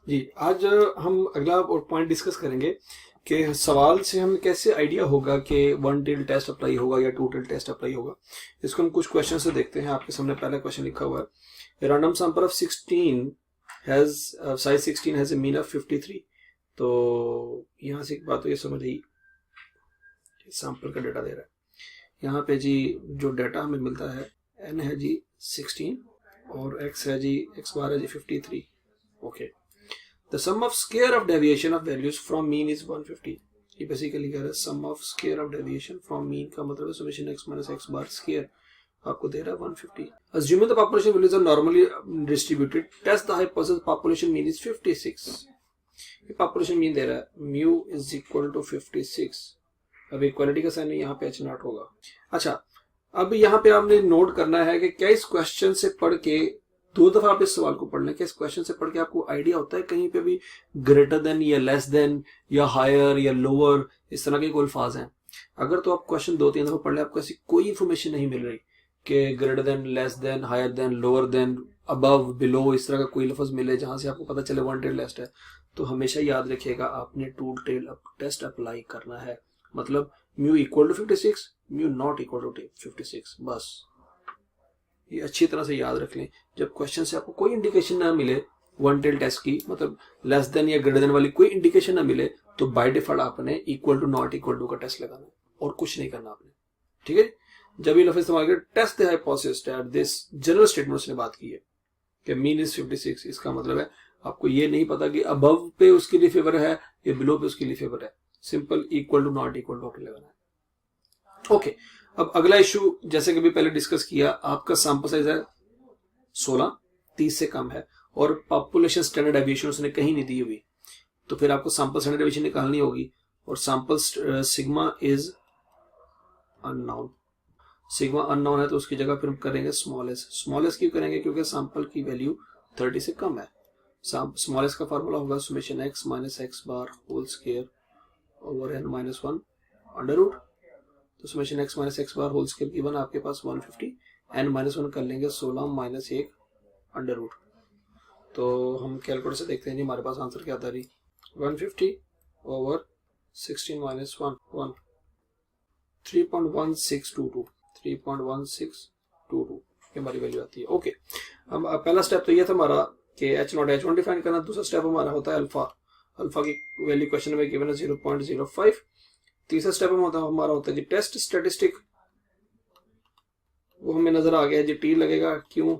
जी, आज हम अगला और पॉइंट डिस्कस करेंगे कि सवाल से हमें कैसे आइडिया होगा कि वन टेल टेस्ट अप्लाई होगा या टू टेल टेस्ट अप्लाई होगा। इसको हम कुछ क्वेश्चन से देखते हैं। आपके सामने पहला क्वेश्चन लिखा हुआ है, random sample of 16 has size 16 has a mean of 53। तो यहाँ से एक बात तो ये समझ आई, सैंपल का डाटा दे रहा है। यहाँ पे जी जो डाटा हमें मिलता है, n है जी 16 और x है जी x बार है जी 53। Okay, the sum of square of deviation of values from mean is 150। ये बेसिकली कह रहा है sum of square of deviation from mean का मतलब है summation x minus x bar square आपको दे रहा है 150। Assuming the population values are normally distributed, test the hypothesis population mean is 56। ये population mean दे रहा है mu is equal to 56। अब इक्वालिटी का साइन यहाँ पे h नॉट होगा। अच्छा, अब यहाँ पे आपने नोट करना है कि क्या इस क्वेश्चन से पढ़ के दो दफा आप इस सवाल को पढ़ लें कि इस क्वेश्चन से पढ़ के आपको आइडिया होता है कहीं पे भी ग्रेटर देन या लेस देन या हायर या लोअर इस तरह के कोई अल्फाज हैं। अगर तो आप क्वेश्चन दो तीन दफा पढ़ ले, आपको ऐसी कोई इन्फॉर्मेशन नहीं मिल रही कि greater than, less than, higher than, lower than, above, below, इस तरह का कोई लफ्ज मिले जहां से आपको पता चले वन टेल टेस्ट है, तो हमेशा याद रखिएगा आपने टू टेल टेस्ट अप्लाई करना है। मतलब mu equal to 56, mu not equal to 56। बस ये अच्छी तरह से याद रख लें। जब क्वेश्चन से आपको कोई इंडिकेशन ना मिले वन टेल टेस्ट की, मतलब लेस देन या ग्रेटर देन वाली कोई इंडिकेशन ना मिले, तो बाय डिफॉल्ट आपने equal to not equal to का टेस्ट लगाना है और कुछ नहीं करना आपने। ठीक है, जब ये लफ्ज इस्तेमाल कर test the hypothesis that this general statement उसने बात की है कि मीन इज 56, इसका मतलब है आपको ये नहीं पता कि अबव पे उसके लिए फेवर है या बिलो पे उसके लिए फेवर है। Simple equal to not equal to लगाना है। ओके, अब अगला इशू जैसे कि भी पहले डिस्कस किया, आपका सैंपल साइज है 16, 30 से कम है और पॉपुलेशन स्टैंडर्ड डेविएशन उसने कहीं नहीं दी हुई, तो फिर आपको सैंपल स्टैंडर्ड डेविएशन निकालनी होगी और sample sigma is unknown. Sigma unknown है तो उसकी जगह फिर हम करेंगे स्मॉल एस। स्मॉल एस क्यों करेंगे? क्योंकि सैंपल की वैल्यू 30 से कम है। स्मॉल एस का फॉर्मूला होगा summation X minus X bar whole square over n minus 1 under root. तो summation x minus X bar whole square given आपके पास 150, n माइनस 1 कर लेंगे 16 माइनस 1 अंडर रूट। तो हम कैलकुलेटर से देखते हैं जी हमारे पास आंसर क्या आता है। 150 ओवर 16 माइनस 1 3.1622 3.1622 ये हमारी वैल्यू आती है। ओके, अब पहला स्टेप तो ये था हमारा कि h नॉट h1 डिफाइन करना। दूसरा स्टेप हमारा होता है अल्फा। अल्फा की वैल्यू क्वेश्चन में गिवन है 0.05। तीसरा स्टेप हमारा होता है जी टेस्ट स्टैटिस्टिक, वो हमें नजर आ गया है जी टी लगेगा। क्यों?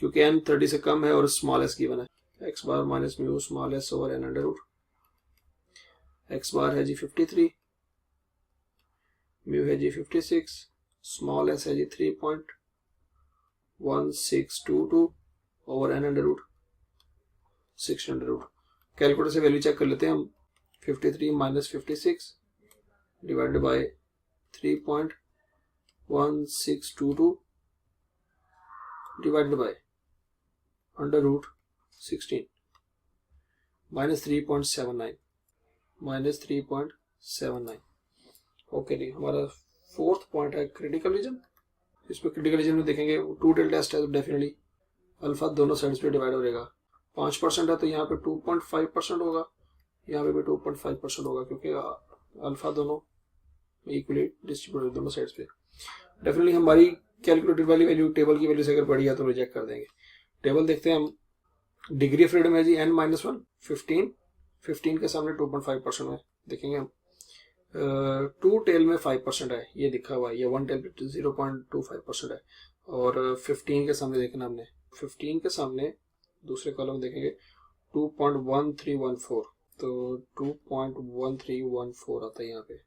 क्योंकि n 30 से कम है और स्मॉल एस गिवन है X bar minus mu small S over n under root. X bar है जी 53, म्यू है जी 56, स्मॉल एस है जी 3.1622 over n under root 6 under root. Calculator से वैल्यू चेक कर लेते हैं हम। 53 माइनस 56 divided by 3.1622 divided by under root 16 minus 3.79 minus 3.79। Okay जी, हमारा फोर्थ पॉइंट है क्रिटिकल रीजन। इसमें क्रिटिकल रीजन में देखेंगे टू टेल टेस्ट है तो डेफिनेटली अल्फा दोनों साइड्स पे डिवाइड हो जाएगा। 5% है तो यहाँ पे 2.5% होगा, यहाँ पे भी 2.5% होगा क्योंकि अल्फा दोनों इक्वली डिस्ट्रीब्यूटेड दोनों साइड्स पे। डेफिनेटली हमारी कैलकुलेटेड वाली वैल्यू टेबल की वैल्यू से अगर बढ़ी है तो रिजेक्ट कर देंगे। टेबल देखते हैं हम। डिग्री ऑफ फ्रीडम है जी n माइनस 1 15 के सामने 2.5% है। देखेंगे हम टू टेल में 5% है, ये दिखा हुआ है। ये वन टेल पे 0.25% है और 15 के सामने देखना हमने, 15 के सामने दूसरे कॉलम में देखेंगे 2.1314, तो 2.1314 आता है यहाँ पे।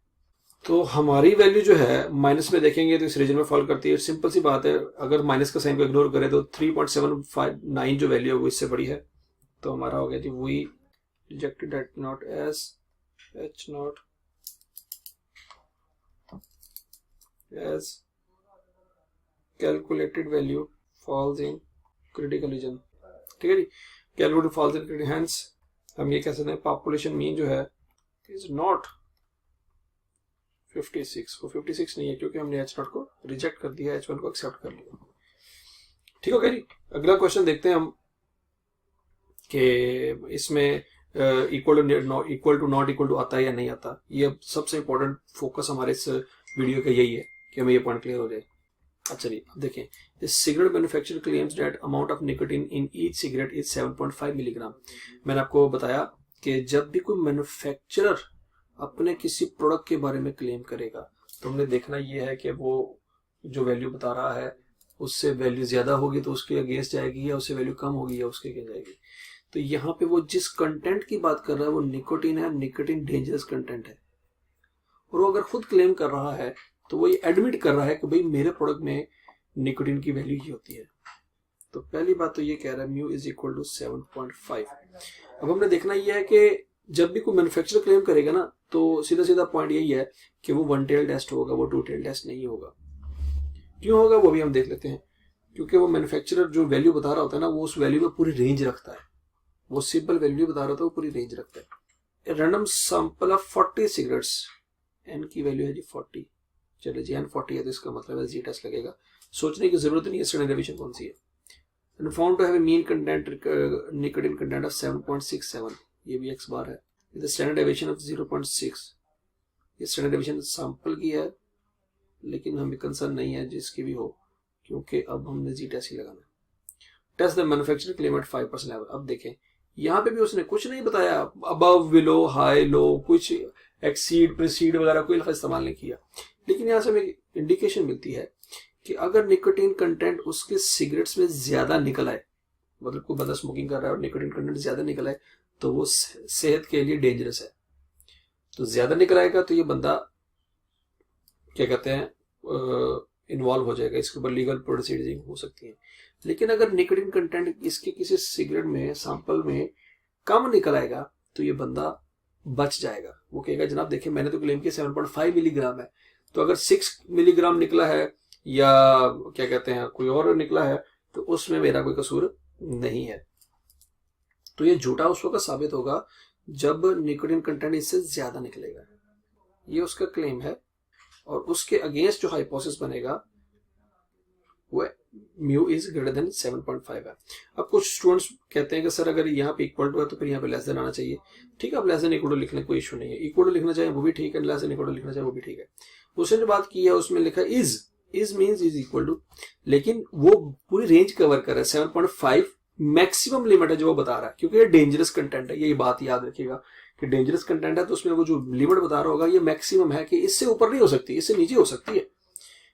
तो हमारी वैल्यू जो है माइनस में देखेंगे तो इस रीजन में फॉल करती है। सिंपल सी बात है, अगर माइनस का साइन को इग्नोर करें तो 3.759 जो वैल्यू है वो इससे बड़ी है। तो हमारा हो गया जी we rejected at naught S H naught as calculated value falls in critical region. ठीक है जी, calculated falls in critical, hence हम ये कह सकते हैं पॉपुलेशन मीन जो है इज नॉट 56। वो 56 नहीं है क्योंकि हमने एच नॉट को रिजेक्ट कर दिया, H1 को एक्सेप्ट कर लिया। ठीक हो गया जी। अगला क्वेश्चन देखते हैं हम। कि इसमें equal to not equal to आता है या नहीं आता। ये सबसे इंपॉर्टेंट फोकस हमारे इस वीडियो का यही है कि हमें ये पॉइंट क्लियर हो जाए। अच्छा जी, अब देखें, cigarette manufacturer claims that amount of nicotine in each cigarette is 7.5 milligram. मैंने आपको बताया कि जब भी कोई मैन्युफैक्चरर अपने किसी प्रोडक्ट के बारे में क्लेम करेगा तो हमने देखना ये है कि वो जो वैल्यू बता रहा है उससे वैल्यू ज्यादा होगी तो उसके अगेंस्ट जाएगी, या उससे वैल्यू कम होगी या उसके अगेंस्ट जाएगी। तो यहाँ पे वो जिस कंटेंट की बात कर रहा है वो निकोटीन है, निकोटीन डेंजरस कंटेंट है। और वो अगर खुद क्लेम कर रहा है तो वो ये एडमिट कर रहा है कि भाई मेरे प्रोडक्ट में निकोटीन की वैल्यू ही होती है। तो पहली बात तो ये कह रहा है म्यू इज इक्वल टू 7.5। अब हमने देखना ये है कि जब भी कोई मैन्युफैक्चरर क्लेम करेगा ना तो सीधा सीधा पॉइंट यही है कि वो 1 टेल टेस्ट होगा, वो 2 टेल टेस्ट नहीं होगा। क्यों होगा वो भी हम देख लेते हैं। क्योंकि वो मैन्युफैक्चरर जो वैल्यू बता रहा होता है ना वो उस वैल्यू में पूरी रेंज रखता है। वो सिंपल वैल्यू बता रहा होता है, वो पूरी रेंज रखता है। Random sample of 40 cigarettes, n की वैल्यू है जी 40। चलिए जी, एन 40 है तो इसका मतलब है जी टेस्ट लगेगा। सोचने की जरूरत नहीं है स्टैंडर्ड डेविएशन कौन सी है। and found to have a mean content nicotine content of 7.67, ये भी x बार है। the standard deviation of 0.6, ये स्टैंडर्ड डेविएशन सैंपल की है लेकिन हमें कंसर्न नहीं है जिसकी भी हो, क्योंकि अब हमने जी टेस्ट ही लगाना है। Test the manufacturer claim at 5% level. अब देखें यहाँ पे भी उसने कुछ नहीं बताया, अबव, बिलो, हाई, लो, कुछ एक्सीड, प्रीसीड वगैरह कोई लफ्ज़ इस्तेमाल नहीं किया। लेकिन यहाँ से हमें इंडिकेशन मिलती है कि अगर निकोटीन कंटेंट उसके सिगरेट्स में ज्यादा निकल आए, मतलब कोई बंदा स्मोकिंग कर रहा है और निकोटीन कंटेंट ज्यादा निकल आए तो वो सेहत के लिए डेंजरस है। तो ज्यादा निकल आएगा तो ये बंदा क्या कहते हैं इन्वॉल्व हो जाएगा, इसके ऊपर लीगल प्रोसीडिंग हो सकती है। लेकिन अगर निकोटीन कंटेंट इसके किसी सिगरेट में सैंपल में कम निकल आएगा तो ये बंदा बच जाएगा। वो कहेगा जनाब देखिए मैंने तो क्लेम किया 7.5 मिलीग्राम है, तो अगर 6 मिलीग्राम निकला है या क्या कहते हैं कोई और निकला है तो उसमें मेरा कोई कसूर नहीं है। तो ये झूठा उस वक्त साबित होगा जब निकोटीन कंटेंट इससे ज्यादा निकलेगा। ये उसका क्लेम है और उसके अगेंस्ट जो हाइपोथेसिस बनेगा वो म्यू इज ग्रेटर देन 7.5 है। अब कुछ स्टूडेंट्स कहते हैं कि सर अगर यहाँ पे इक्वल टू है तो फिर यहाँ पे लेस देन आना चाहिए। ठीक है, आप लेस देन इक्वल टू लिख लें, कोई इशू नहीं है। इक्वल टू लिखना चाहिए वो भी ठीक है, लेस देन इक्वल टू लिखना चाहिए वो भी ठीक है। उसने जो बात की है उसमें लिखा is means is equal to, लेकिन वो पूरी रेंज कवर कर रहा है। 7.5 मैक्सिमम लिमिट है जो वो बता रहा है, क्योंकि ये डेंजरस कंटेंट है। ये बात याद रखिएगा कि डेंजरस कंटेंट है तो उसमें वो जो लिमिट बता रहा होगा ये मैक्सिमम है कि इससे ऊपर नहीं हो सकती, इससे नीचे हो सकती है।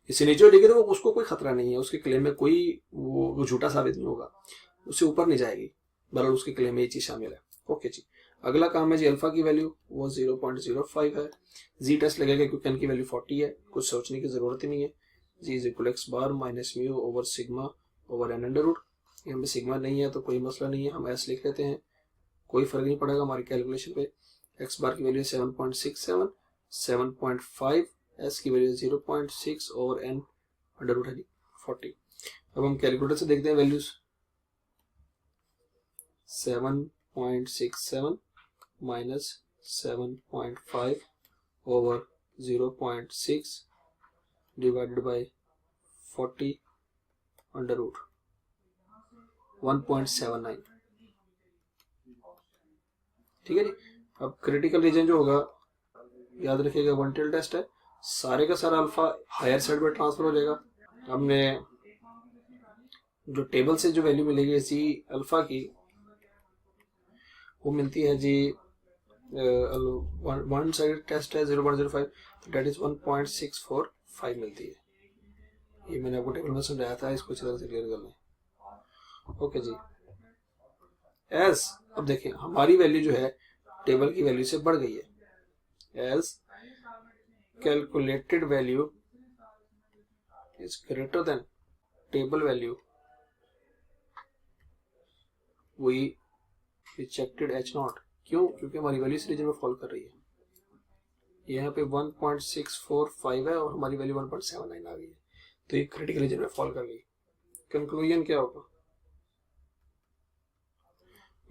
इससे नीचे हो लेकिन तो उसको कोई खतरा नहीं है, उसके क्लेम में कोई वो झूठा साबित नहीं होगा, उससे ऊपर नहीं जाएगी, बल्कि उसके क्लेम में ये चीज शामिल है। ओके जी, अगला काम है जी अल्फा की वैल्यू, वो 0.05 है। जी टेस्ट लगेगा क्योंकि एन की वैल्यू 40 है, कुछ सोचने की जरूरत ही नहीं है। Z is equal X bar minus mu over sigma over N under root. यहाँ पे सिग्मा नहीं है तो कोई मसला नहीं है, हम एस लिख लेते हैं, कोई फर्क नहीं पड़ेगा हमारी कैलकुलेशन पे। एक्स बार की वैल्यू 7.67, 7.5, एस की वैल्यू 0.6 और एन अंडर रूट है जी 40। अब हम कैलकुलेटर से देखते हैं values. 7.67 minus 7.5 over 0.6 divided by 40 under root 1.79। ठीक है जी। अब क्रिटिकल रीजन जो होगा याद रखिएगा 1 टेल टेस्ट है, सारे का सारा अल्फा हायर साइड पर ट्रांसफर हो जाएगा। हमने जो टेबल से जो वैल्यू मिलेगी जी अल्फा की वो मिलती है जी वन साइड टेस्ट है 0.05 तो डेट इज 1.645 मिलती है। ये मैंने आपको टेबल में समझाया था, इसको अच्छी तरह से क्लियर कर लें। ओके जी, एज अब देखिए हमारी वैल्यू जो है टेबल की वैल्यू से बढ़ गई है। As calculated value is greater than table value, we rejected H0। क्यों? क्योंकि हमारी वैल्यू इस रीजन में फॉल कर रही है। यहाँ पे 1.645 है और हमारी वैल्यू 1.79 आ गई है, तो ये क्रिटिकल रीजन में फॉल कर गई। कंक्लूजन क्या होगा?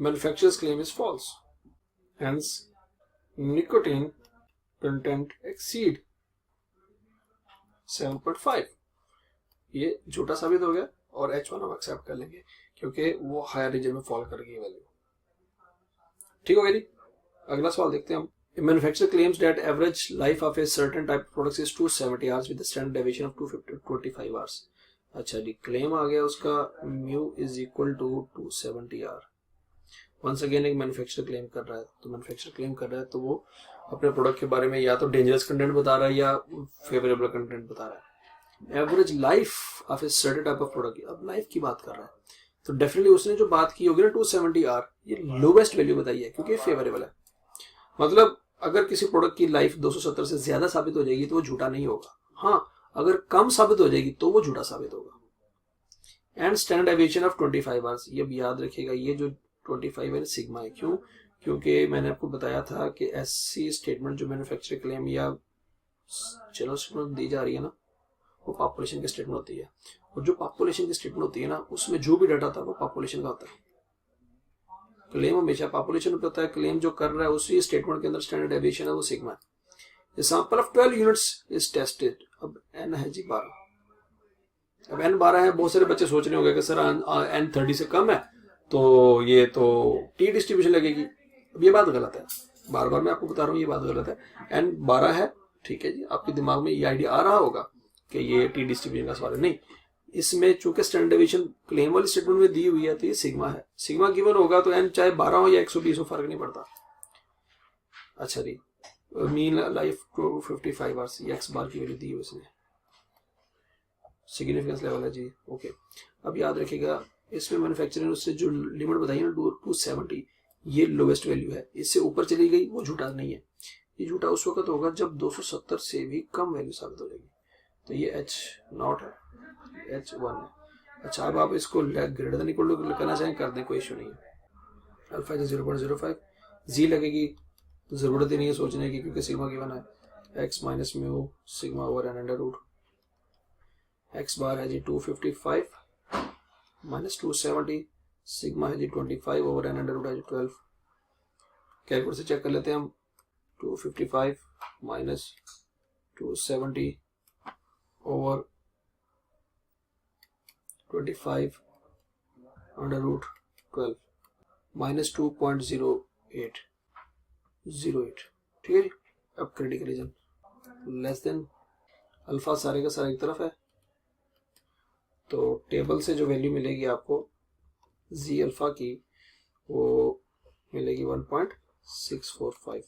Manufacturer's claim is false, hence nicotine content exceed 7.5। ये झूठा साबित हो गया और H1 हम एक्सेप्ट कर लेंगे क्योंकि वो हायर रीजन में फॉल कर गई वैल्यू। ठीक हो गया जी। अगला सवाल देखते हैं हम। Manufacturer claims that average life of a certain type of products is 270 hours with standard deviation of 25 hours. अच्छा जी, क्लेम आ गया उसका mu is equal to 270 hour. Once again एक मैन्युफैक्चरर क्लेम कर रहा है, तो मैन्युफैक्चरर क्लेम कर रहा है तो वो अपने प्रोडक्ट के बारे में या तो डेंजरस कंटेंट बता रहा है या फेवरेबल कंटेंट बता रहा है। Average life of a certain type of product, अब लाइफ की बात कर रहा है तो डेफिनेटली उसने जो बात की होगी ना 270 आर, ये लोवेस्ट वैल्यू बताई है क्योंकि फेवरेबल है। मतलब अगर किसी प्रोडक्ट की लाइफ 270 से ज्यादा साबित हो जाएगी तो वो झूठा नहीं होगा। हाँ, अगर कम साबित हो जाएगी तो वो झूठा साबित होगा। And standard deviation of 25 hours, ये भी याद रखिएगा, ये जो 25 है सिग्मा है। क्यों? क्योंकि मैंने आपको बताया था कि ऐसी स्टेटमेंट जो मैन्युफैक्चरर क्लेम या जनरल स्टेटमेंट दी जा रही है ना, वो पॉपुलेशन की स्टेटमेंट होती है। और जो पॉपुलेशन की स्टेटमेंट होती है ना, उसमें जो भी डाटा होता है वो पॉपुलेशन का होता है। क्लेम हमेशा पॉपुलेशन पे होता है। क्लेम जो कर रहा है उसी स्टेटमेंट के अंदर स्टैंडर्ड डेविएशन है वो सिग्मा है। Sample of 12 units is tested. अब एन है जी 12। अब एन 12 है। बहुत सारे बच्चे सोच रहे होंगे कि सर एन 30 से कम है तो ये तो टी डिस्ट्रीब्यूशन लगेगी। अब ये बात गलत है, बार बार मैं आपको बता रहा हूँ ये बात गलत है। एन 12 है, ठीक है जी, आपके दिमाग में ये आइडिया आ रहा होगा कि ये टी डिस्ट्रीब्यूशन का सवाल है। नहीं, इसमें चूंकि स्टैंडर्ड डेविएशन क्लेम वाली स्टेटमेंट में दी हुई है तो ये सिग्मा है। सिग्मा गिवन होगा तो एन चाहे 12 हो या 120 हो, फर्क नहीं पड़ता। अच्छा जी, मीन लाइफ 255 आवर्स, ये एक्स बार की वैल्यू दी है उसने, सिग्निफिकेंस लेवल है जी। ओके, अब याद रखिएगा इसमें मैन्युफैक्चरर ने उससे जो लिमिट बताई ना 270, ये लोवेस्ट वैल्यू है। इससे ऊपर चली गई वो झूठा नहीं है। ये झूठा उस वक्त होगा जब 270 से भी कम वैल्यू साबित हो जाएगी। तो ये H0 है, H1 है। अच्छा, अब आप इसको ग्रेटर देन इक्वल टू करना चाहें कर दें, कोई इशू नहीं है। अल्फा इज 0.05, जी लगेगी, जरूरत ही नहीं है सोचने की क्योंकि सिग्मा गिवन है। x minus mu sigma over N under root. X bar है जी 255 माइनस 270, सिग्मा है जी 25 ओवर एन अंडर रूट है जी 12। कैलकुलेटर से चेक कर लेते हैं हम। 255 minus 270 over 25 under root 12 minus 2.0808, ठीक है जी। अब critical region less than, alpha सारे का सारा एक तरफ है तो टेबल से जो वैल्यू मिलेगी आपको जी अल्फा की वो मिलेगी 1.645।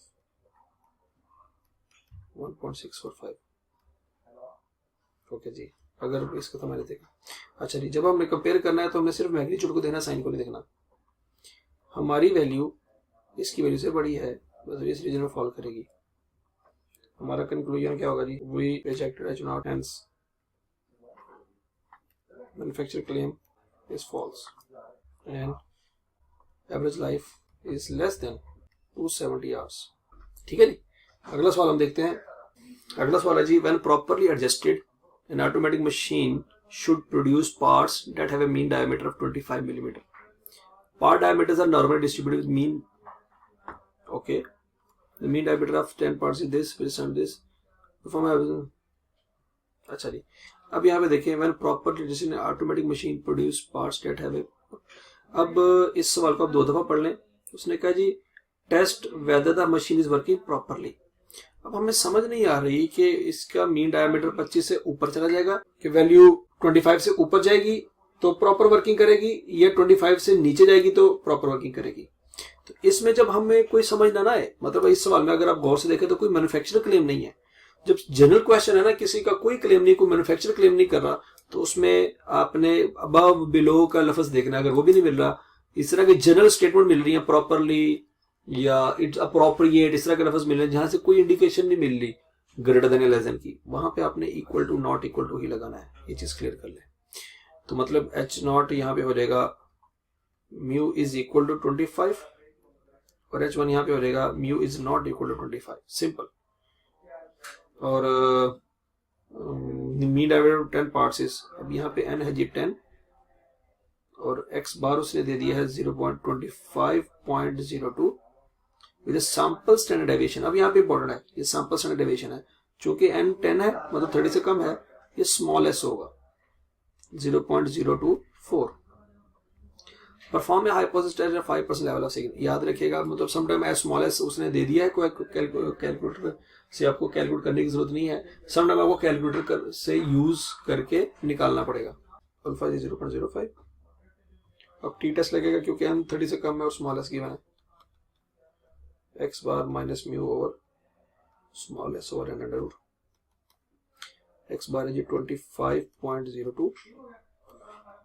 ओके जी, अगर इसका तो मैंने देखा। अच्छा जी, जब हमने कंपेयर करना है तो हमने सिर्फ मैग्नीट्यूड को देखना, साइन को नहीं देखना। हमारी वैल्यू इसकी वैल्यू से बड़ी है, बस इस रीजन में फॉल करेगी। हमारा कंक्लूजन क्या होगा जी? We rejected H0, hence manufacturer claim is false and average life is less than 270 hours. ठीक है जी। अगला सवाल हम देखते हैं। अगला सवाल है जी, when properly adjusted an automatic machine should produce parts that have a mean diameter of 25 millimeter. Part diameters are normally distributed with mean. Okay, the mean diameter of 10 parts is this, this. अच्छा जी, अब यहाँ पे देखें when properly adjusted an automatic machine produce parts that have a. अब इस सवाल को आप 2 दफा पढ़ लें। उसने कहा जी test whether the machine is working properly। अब हमें समझ नहीं आ रही कि इसका मीन डायमीटर 25 से ऊपर चला जाएगा कि वैल्यू 25 से ऊपर जाएगी तो प्रॉपर वर्किंग करेगी, या 25 से नीचे जाएगी तो प्रॉपर वर्किंग करेगी। तो इसमें जब हमें कोई समझ ना आए, मतलब इस सवाल में अगर आप गौर से देखें तो कोई मैन्युफैक्चरर क्लेम नहीं है। जब जनरल क्वेश्चन है ना, किसी का कोई क्लेम नहीं, कोई मैन्युफैक्चरर क्लेम नहीं कर रहा, तो उसमें आपने अबव बिलो का लफ्ज देखना। अगर वो भी नहीं मिल रहा, इस तरह की जनरल स्टेटमेंट मिल रही है प्रॉपरली या इट्स अप्रोप्रिएट, इस तरह के लफ्ज मिल रहे हैं जहां से कोई इंडिकेशन नहीं मिल रही ग्रेटर देन या लेस देन की, वहां पे आपने equal to not equal to ही लगाना है। ये चीज क्लियर कर ले। तो मतलब H0 यहाँ पे हो जाएगा म्यू इज इक्वल टू 25 और H1 यहाँ पे हो जाएगा mu is not equal to 25। Simple. और मीन डायमीटर 10 पार्ट्स इज, अब यहाँ पे n है जी 10 और x बार उसने दे दिया है 0.25.02 विद सैंपल स्टैंडर्ड डेविएशन। अब यहाँ पे इंपॉर्टेंट है, ये सैंपल स्टैंडर्ड डेविएशन है। चूंकि n 10 है मतलब 30 से कम है, ये स्मॉल s होगा 0.024। Perform a hypothesis test at 5% level of significance. याद रखिएगा, मतलब समटाइम एज स्मॉल एज उसने दे दिया है, कोई कैलकुलेटर से आपको कैलकुलेट करने की जरूरत नहीं है, समटाइम आपको कैलकुलेटर से यूज करके निकालना पड़ेगा। अल्फा 0.05। अब टी टेस्ट लगेगा क्योंकि n 30 से कम है और स्मॉल एस गिवन है, X bar minus mu over small S over N under root. X bar है जी 25.02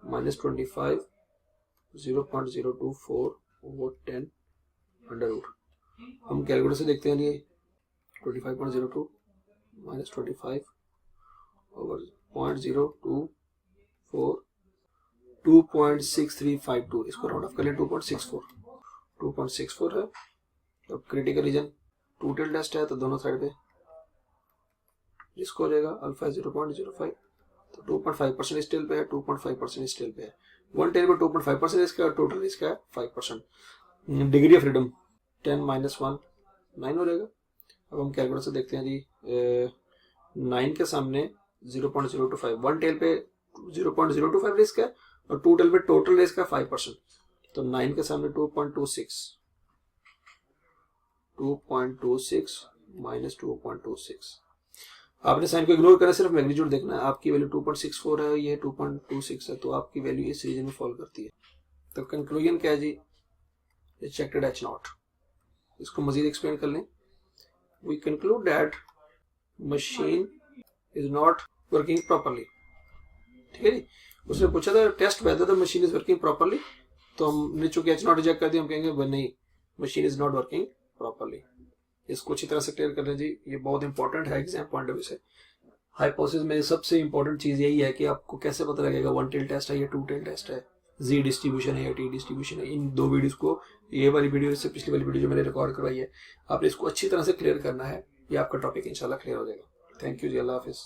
माइनस 25 0.024 ओवर 10 अंडर रूट। हम कैलकुलेटर से देखते हैं ये 25.02 माइनस 25 ओवर 0.024 2.6352, इसको राउंड ऑफ कर लें 2.64 है। अब critical region two tail test है तो दोनों साइड पे रिस्क हो जाएगा। अल्फा 0.05 तो 2.5% इस टेल पे है, 2.5% इस टेल पे है। वन टेल पे 2.5% रिस्क है और टोटल रिस्क है 5%। डिग्री ऑफ फ्रीडम 10 - 1 9 हो जाएगा। अब हम कैलकुलेटर से देखते हैं जी, 9 के सामने 0.025, वन टेल पे 0.025 रिस्क है और टू टेल पे टोटल रिस्क है 5%। तो 9 के सामने 2.26 माइनस 2.26। आपने साइन को इग्नोर करा, सिर्फ मैग्नीट्यूड देखना है। आपकी वैल्यू 2.64 है, ये 2.26 है, तो आपकी वैल्यू इस रीजन में फॉल करती है। तो कंक्लूजन क्या है जी, रिजेक्टेड एच नॉट। इसको मजीद एक्सप्लेन कर लें। We conclude that machine is not working properly. ठीक है जी, उसने पूछा था test whether the machine is working properly, तो हमने चूंकि एच नॉट रिजेक्ट कर दिया, हम कहेंगे नहीं, machine is not working properly. इसको अच्छी तरह से क्लियर कर लें जी, ये बहुत इंपॉर्टेंट है एग्जाम पॉइंट ऑफ व्यू से। हाइपोथेसिस में सबसे इंपॉर्टेंट चीज यही है कि आपको कैसे पता लगेगा वन टेल टेस्ट है या टू टेल टेस्ट है, जी डिस्ट्रीब्यूशन है या टी डिस्ट्रीब्यूशन है। इन दो वीडियोस को, ये वाली वीडियो इससे पिछली वाली वीडियो जो मैंने रिकॉर्ड करवाई है, आपने इसको अच्छी तरह से क्लियर करना है, ये आपका टॉपिक इंशाल्लाह क्लियर हो जाएगा। थैंक यू जी, अल्लाह हाफिज।